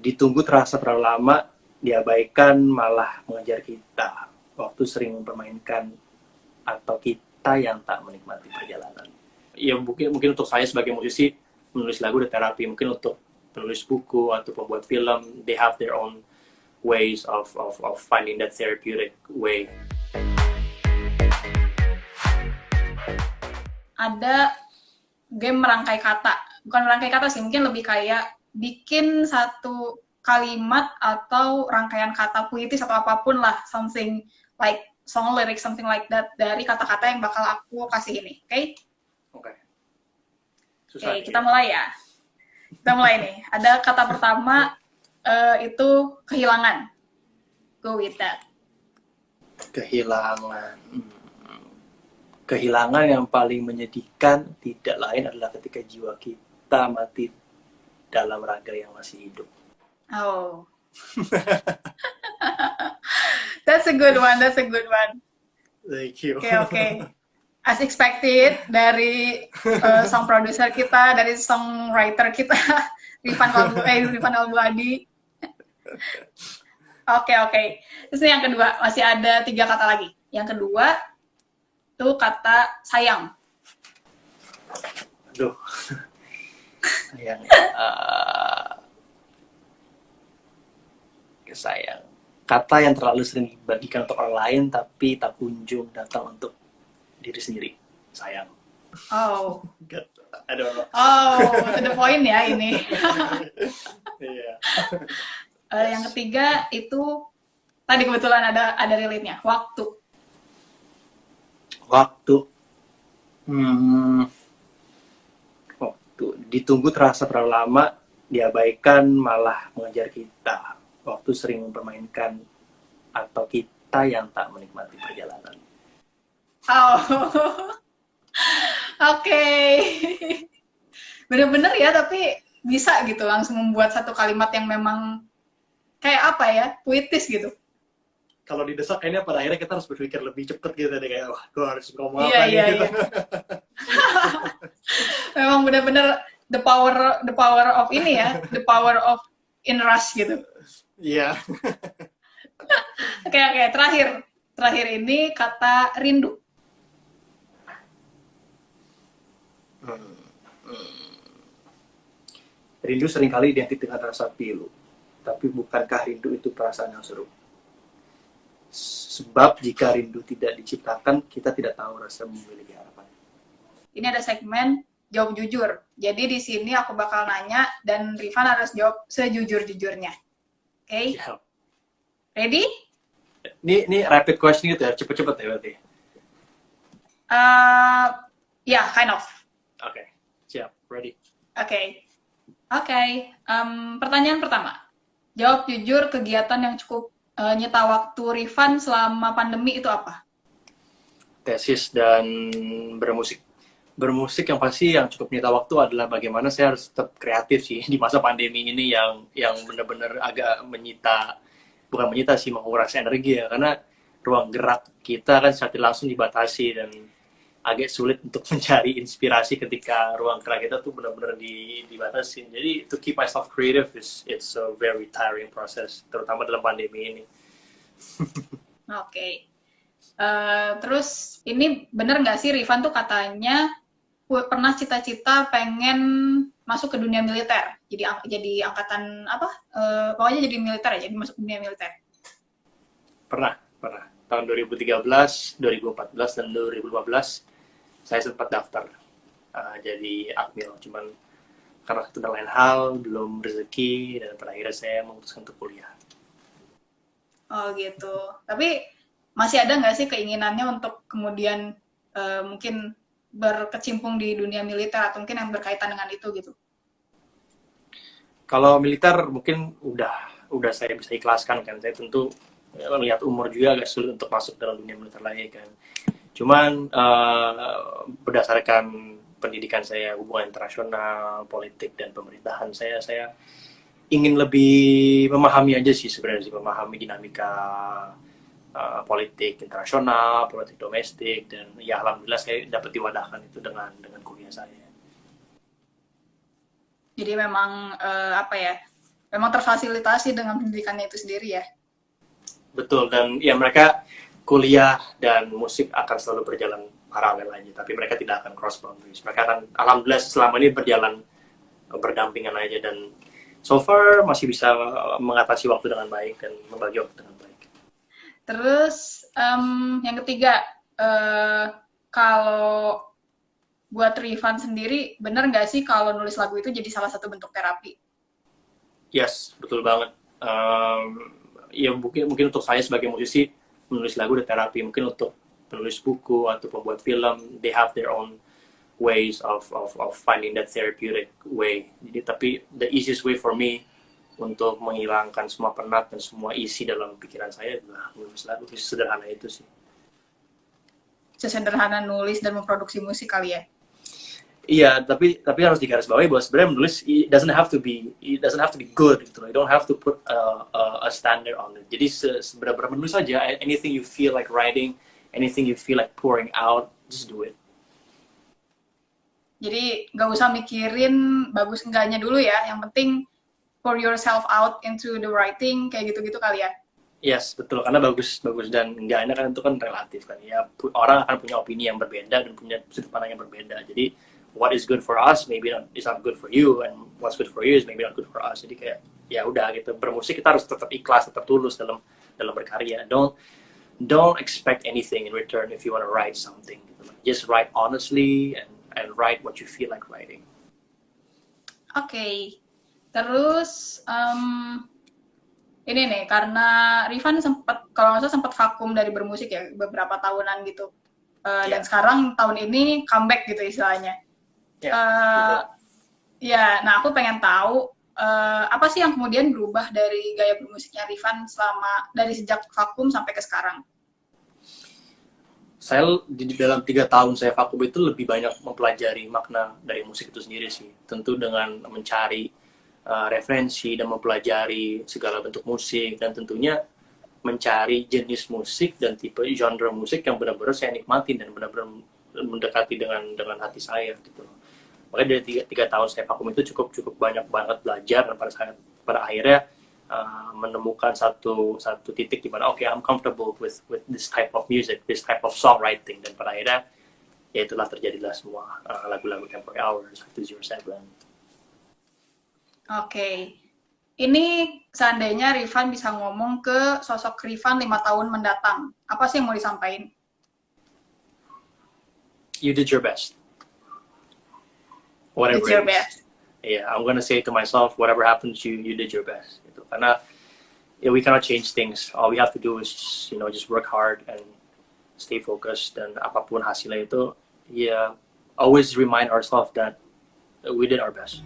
Ditunggu terasa terlalu lama, diabaikan malah mengejar kita. Waktu sering mempermainkan atau kita yang tak menikmati perjalanan. Ya mungkin untuk saya sebagai musisi menulis lagu dan terapi. Mungkin untuk penulis buku atau pembuat film, they have their own ways of finding that therapeutic way. Ada game merangkai kata, bukan merangkai kata sih, mungkin lebih kayak bikin satu kalimat atau rangkaian kata puitis atau apapun lah, something like song lyrics, something like that, dari kata-kata yang bakal aku kasih ini, oke? Oke. Oke, kita mulai ya. Kita mulai nih. Ada kata pertama itu kehilangan. Go with that. Kehilangan. Kehilangan yang paling menyedihkan tidak lain adalah ketika jiwa kita mati dalam raga yang masih hidup. Oh. That's a good one. Thank you. Okay. As expected dari song producer kita, dari songwriter kita, Rifan Albuadi. Oke. Terus yang kedua, masih ada 3 kata lagi. Yang kedua itu kata sayang. Aduh. Sayang. Sayang. Kata yang terlalu sering dibagikan untuk orang lain tapi tak kunjung datang untuk diri sendiri. Sayang. Oh. God, I don't know. Oh, to the point ya ini. Iya. Yang ketiga itu tadi kebetulan ada relate-nya, waktu. Waktu. Waktu. Ditunggu terasa terlalu lama, diabaikan malah mengejar kita. Waktu sering mempermainkan atau kita yang tak menikmati perjalanan. Oh. Oke. Bener-bener ya, tapi bisa gitu langsung membuat satu kalimat yang memang kayak apa ya, puitis gitu. Kalau didesak kayaknya pada akhirnya kita harus berpikir lebih cepat gitu deh, kayak wah gue harus ngomong apa nih gitu. Memang benar-benar the power of ini ya, the power of in rush gitu. Iya. Oke, terakhir ini kata rindu. Rindu seringkali identik dengan rasa pilu, tapi bukankah rindu itu perasaan yang seru? Sebab jika rindu tidak diciptakan, kita tidak tahu rasa memiliki harapan. Ini ada segmen jawab jujur. Jadi di sini aku bakal nanya dan Rifan harus jawab sejujur-jujurnya. Oke? Yeah. Ready? Ini rapid question gitu ya, cepet-cepet ya berarti? Yeah, kind of. Oke, siap, ready. Oke. Pertanyaan pertama. Jawab jujur, kegiatan yang cukup nyita waktu Rifan selama pandemi itu apa? Tesis dan bermusik. Bermusik yang pasti yang cukup nyita waktu adalah bagaimana saya harus tetap kreatif sih di masa pandemi ini yang benar-benar agak bukan menyita sih, menguras energi ya, karena ruang gerak kita kan secara langsung dibatasi dan agak sulit untuk mencari inspirasi ketika ruang gerak kita tuh benar-benar dibatasi. Jadi to keep myself creative it's a very tiring process, terutama dalam pandemi ini. Oke. Terus ini bener nggak sih Rifan tuh katanya pernah cita-cita pengen masuk ke dunia militer, jadi angkatan apa? Pokoknya jadi militer aja, jadi masuk dunia militer. Pernah. Tahun 2013, 2014 dan 2015 saya sempat daftar jadi akmil, cuman karena satu dan lain hal belum rezeki dan pada akhirnya saya memutuskan untuk kuliah. Oh gitu. Tapi masih ada nggak sih keinginannya untuk kemudian mungkin berkecimpung di dunia militer atau mungkin yang berkaitan dengan itu gitu? Kalau militer mungkin udah saya bisa ikhlaskan kan. Saya tentu melihat umur juga agak sulit untuk masuk dalam dunia militer lagi kan. Cuman berdasarkan pendidikan saya, hubungan internasional, politik dan pemerintahan, saya ingin lebih memahami aja sih sebenarnya, memahami dinamika politik internasional, politik domestik, dan ya alhamdulillah saya dapat diwadahkan itu dengan kuliah saya. Jadi memang apa ya, memang terfasilitasi dengan pendidikannya itu sendiri ya. Betul, dan ya mereka kuliah dan musik akan selalu berjalan paralel aja, tapi mereka tidak akan cross boundaries. Mereka akan, alhamdulillah selama ini berjalan berdampingan aja, dan so far masih bisa mengatasi waktu dengan baik dan membagi waktu dengan baik. Terus yang ketiga, kalau buat Rifan sendiri, bener nggak sih kalau nulis lagu itu jadi salah satu bentuk terapi? Yes, betul banget. Ya mungkin untuk saya sebagai musisi, menulis lagu dan terapi. Mungkin untuk penulis buku atau pembuat film, they have their own ways of finding that therapeutic way. Jadi tapi the easiest way for me untuk menghilangkan semua penat dan semua isi dalam pikiran saya adalah menulis lagu. Sederhana itu sih. Sesederhana nulis dan memproduksi musik kali ya? Iya, tapi harus digarisbawahi bahwa sebenarnya menulis it doesn't have to be good gitu. You don't have to put a standard on it. Jadi sebenarnya menulis aja, anything you feel like writing, anything you feel like pouring out, just do it. Jadi nggak usah mikirin bagus enggaknya dulu ya, yang penting pour yourself out into the writing, kayak gitu-gitu kali ya? Yes, betul. Karena bagus dan enggaknya kan itu kan relatif kan. Ya, orang akan punya opini yang berbeda dan punya sudut pandang yang berbeda. Jadi what is good for us maybe is not good for you, and what's good for you is maybe not good for us. Jadi kayak ya udah gitu, bermusik kita harus tetap ikhlas, tetap tulus dalam berkarya. Don't expect anything in return if you want to write something gitu. Just write honestly and write what you feel like writing. Oke. Terus ini nih, karena Rifan kalau nggak salah sempat vakum dari bermusik ya beberapa tahunan gitu. Dan sekarang tahun ini comeback gitu istilahnya. Ya, nah aku pengen tahu apa sih yang kemudian berubah dari gaya bermusiknya Rifan dari sejak vakum sampai ke sekarang? Saya di dalam 3 tahun saya vakum itu lebih banyak mempelajari makna dari musik itu sendiri sih. Tentu dengan mencari referensi dan mempelajari segala bentuk musik, dan tentunya mencari jenis musik dan tipe genre musik yang benar-benar saya nikmati dan benar-benar mendekati dengan hati saya gitu. Makanya dari 3 tahun saya vakum itu cukup banyak banget belajar, dan pada akhirnya menemukan satu titik di mana I'm comfortable with this type of music, this type of songwriting, dan pada akhirnya ya itulah terjadilah semua lagu-lagu Temporary Hours, 207. Oke. Ini seandainya Rifan bisa ngomong ke sosok Rifan 5 tahun mendatang, apa sih yang mau disampaikan? You did your best. Whatever did your best. Yeah, I'm gonna say to myself, whatever happens, you did your best. Gitu. Karena we cannot change things. All we have to do is just work hard and stay focused. Dan apapun hasilnya itu, always remind ourselves that we did our best.